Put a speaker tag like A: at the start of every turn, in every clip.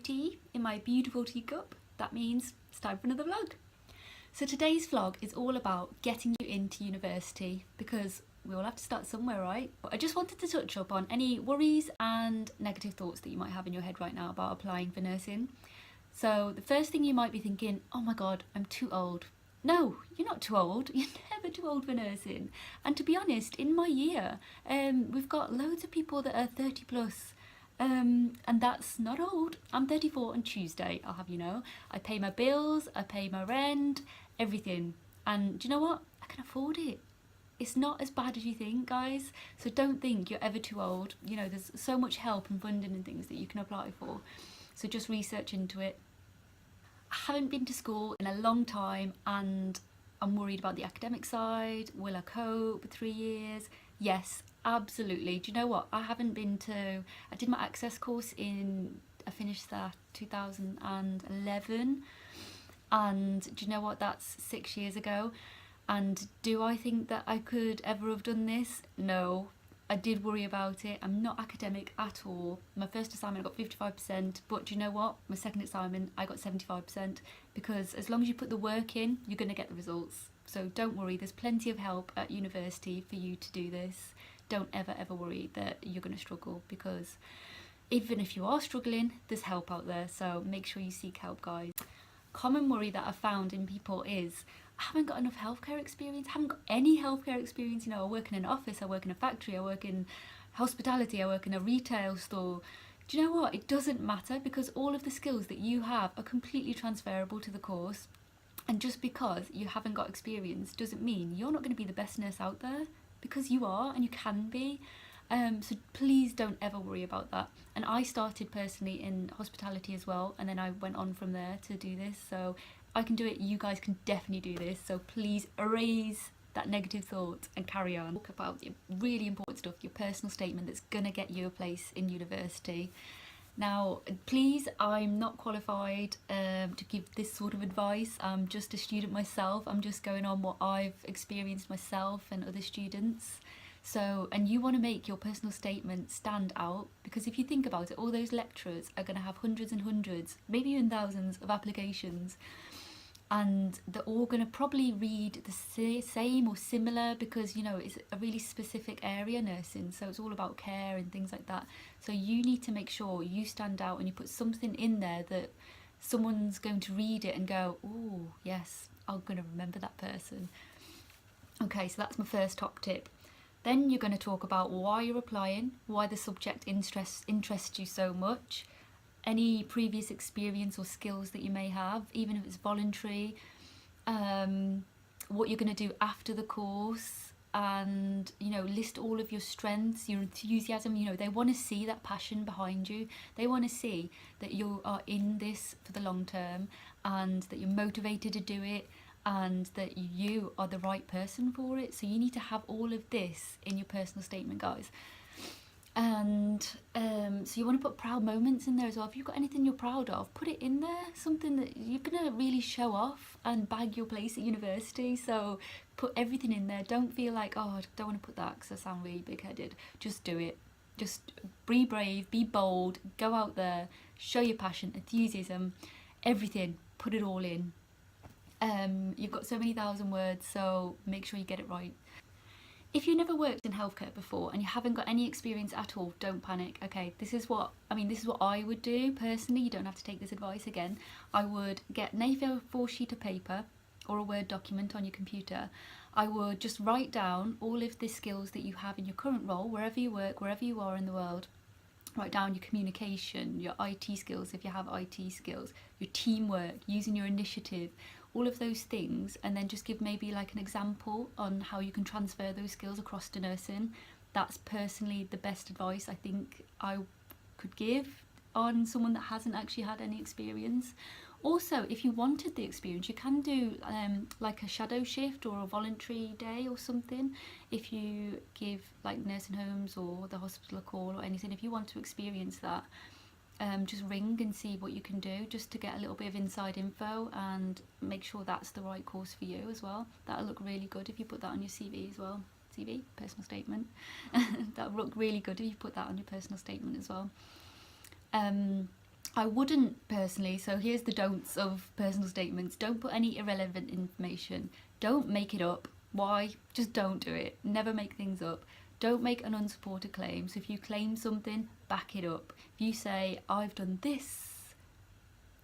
A: tea in my beautiful teacup. That means it's time for another vlog. So today's vlog is all about getting you into university, because we all have to start somewhere, right? But I just wanted to touch up on any worries and negative thoughts that you might have in your head right now about applying for nursing. So the first thing you might be thinking, oh my god, I'm too old. No, you're not too old. You're never too old for nursing. And to be honest, in my year, we've got loads of people that are 30 plus. And that's not old. I'm 34 on Tuesday, I'll have you know. I pay my bills, I pay my rent, everything. And do you know what? I can afford it. It's not as bad as you think, guys. So don't think you're ever too old. You know, there's so much help and funding and things that you can apply for. So just research into it. I haven't been to school in a long time and I'm worried about the academic side. Will I cope? 3 years? Yes, absolutely. Do you know what? I did my access course I finished that 2011. And do you know what? That's 6 years ago. And do I think that I could ever have done this? No. I did worry about it. I'm not academic at all. My first assignment I got 55%, but do you know what? My second assignment I got 75%, because as long as you put the work in, you're going to get the results. So don't worry, there's plenty of help at university for you to do this. Don't ever worry that you're going to struggle, because even if you are struggling, there's help out there. So make sure you seek help, guys. Common worry that I found in people is, I haven't got enough healthcare experience. I haven't got any healthcare experience. You know, I work in an office, I work in a factory, I work in hospitality, I work in a retail store. Do you know what? It doesn't matter, because all of the skills that you have are completely transferable to the course. And just because you haven't got experience doesn't mean you're not going to be the best nurse out there, because you are and you can be. So please don't ever worry about that. And I started personally in hospitality as well, and then I went on from there to do this. So I can do it, you guys can definitely do this. So please erase that negative thought and carry on. Talk about the really important stuff, your personal statement that's gonna get you a place in university. Now, please, I'm not qualified to give this sort of advice. I'm just a student myself. I'm just going on what I've experienced myself and other students. So, and you want to make your personal statement stand out, because if you think about it, all those lecturers are going to have hundreds and hundreds, maybe even thousands of applications, and they're all going to probably read the same or similar, because you know it's a really specific area, nursing, so it's all about care and things like that. So you need to make sure you stand out and you put something in there that someone's going to read it and go, oh yes, I'm going to remember that person. Okay, so that's my first top tip. Then you're going to talk about why you're applying, why the subject interests you so much, any previous experience or skills that you may have, even if it's voluntary, what you're going to do after the course, and you know, list all of your strengths, your enthusiasm. You know, they want to see that passion behind you. They want to see that you are in this for the long term and that you're motivated to do it, and that you are the right person for it. So you need to have all of this in your personal statement, guys. And so you want to put proud moments in there as well. If you've got anything you're proud of, put it in there, something that you're going to really show off and bag your place at university. So put everything in there. Don't feel like, oh, I don't want to put that because I sound really big-headed. Just do it. Just be brave, be bold, go out there, show your passion, enthusiasm, everything. Put it all in. You've got so many thousand words, so make sure you get it right. If you've never worked in healthcare before and you haven't got any experience at all, don't panic. Okay, this is what I would do personally. You don't have to take this advice again. I would get an A4 sheet of paper or a Word document on your computer. I would just write down all of the skills that you have in your current role, wherever you work, wherever you are in the world. Write down your communication, your IT skills if you have IT skills, your teamwork, using your initiative, all of those things, and then just give maybe like an example on how you can transfer those skills across to nursing. That's personally the best advice I think I could give on someone that hasn't actually had any experience. Also, if you wanted the experience, you can do like a shadow shift or a voluntary day or something. If you give like nursing homes or the hospital a call or anything, if you want to experience that, just ring and see what you can do, just to get a little bit of inside info and make sure that's the right course for you as well. That'll look really good if you put that on your CV as well. CV, personal statement. That'll look really good if you put that on your personal statement as well. I wouldn't personally, so here's the don'ts of personal statements. Don't put any irrelevant information. Don't make it up. Why? Just don't do it. Never make things up. Don't make an unsupported claim. So if you claim something, back it up. If you say, I've done this,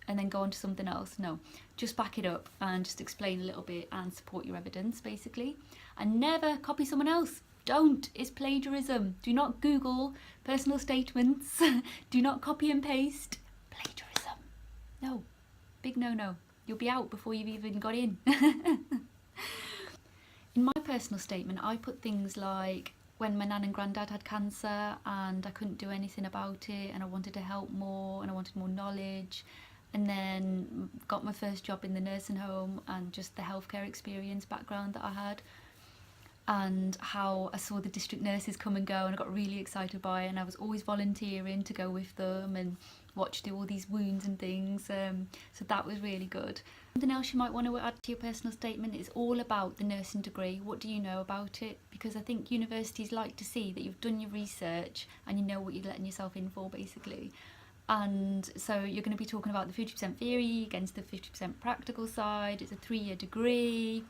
A: and then go on to something else, no. Just back it up and just explain a little bit and support your evidence, basically. And never copy someone else. Don't. It's plagiarism. Do not Google personal statements. Do not copy and paste. Plagiarism. No. Big no-no. You'll be out before you've even got in. In my personal statement, I put things like when my nan and granddad had cancer and I couldn't do anything about it and I wanted to help more and I wanted more knowledge, and then got my first job in the nursing home and just the healthcare experience background that I had, and how I saw the district nurses come and go and I got really excited by it, and I was always volunteering to go with them and watch do all these wounds and things, so that was really good. Something else you might want to add to your personal statement is all about the nursing degree. What do you know about it? Because I think universities like to see that you've done your research and you know what you're letting yourself in for, basically. And so you're going to be talking about the 50% theory against the 50% practical side. It's a 3-year degree.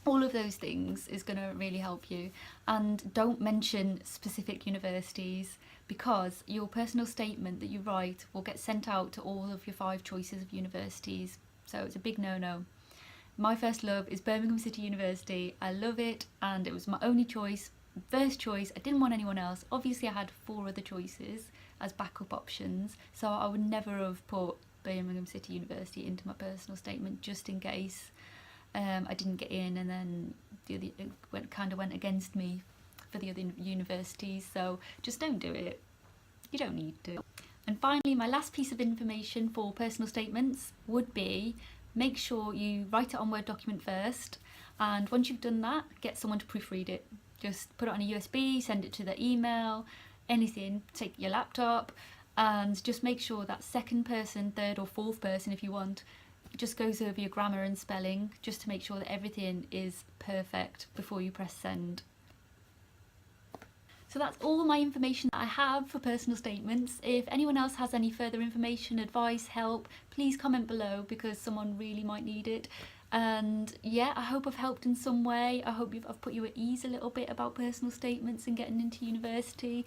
A: All of those things is going to really help you. And don't mention specific universities, because your personal statement that you write will get sent out to all of your 5 choices of universities. So it's a big no-no. My first love is Birmingham City University. I love it, and it was my only choice, first choice. I didn't want anyone else. Obviously I had 4 other choices as backup options, so I would never have put Birmingham City University into my personal statement just in case I didn't get in, and then it went against me for the other universities. So just don't do it. You don't need to. And finally, my last piece of information for personal statements would be, make sure you write it on Word document first, and once you've done that, get someone to proofread it. Just put it on a USB, send it to their email, anything, take your laptop, and just make sure that second person, third or fourth person if you want, just goes over your grammar and spelling, just to make sure that everything is perfect before you press send. So that's all my information that I have for personal statements. If anyone else has any further information, advice, help, please comment below, because someone really might need it. And yeah, I hope I've helped in some way. I hope I've put you at ease a little bit about personal statements and getting into university.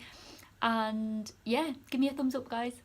A: And yeah, give me a thumbs up, guys.